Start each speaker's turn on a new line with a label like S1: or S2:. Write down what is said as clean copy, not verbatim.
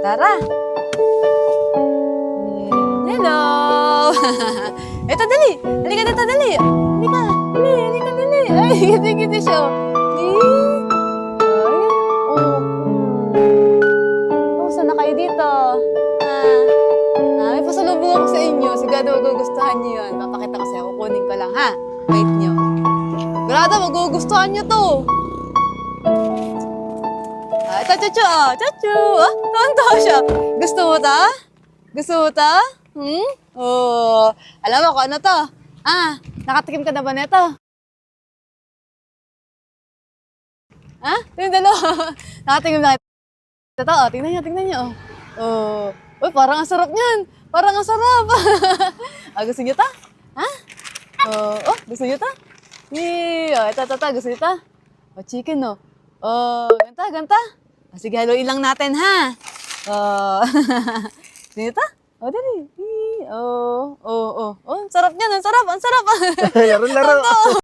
S1: Tara. Hello. Ito, dali. Halika dito, dali. Halika. Dali, halika, dali. Ay, giti-giti siya. Kamusta na kayo dito? May pasalubong ako sa inyo. Sigado magugustuhan niyo yun. Papakita ko sa'yo. Kukunin ko lang, ha? Wait niyo. Grada, magugustuhan niyo to. Ito, Chuchu. Chuchu. Tonto siya. Gusto mo ta? Gusto mo ta? Oh. Alam mo kung ano to? Nakatikim ka na ba nito? Yung dalawa. Nakatikim na ito. Tingnan niyo. Oh. Uy, parang ang sarap niyan. Parang ang sarap. Gusto niyo ta? Gusto niyo ta? Ito. Gusto niyo ta? Chicken, no? Ganta. Sige, haluin lang natin, ha? Gusto niyo ta? Dali. Sarap niyan. Ang sarap.
S2: Laro-laro.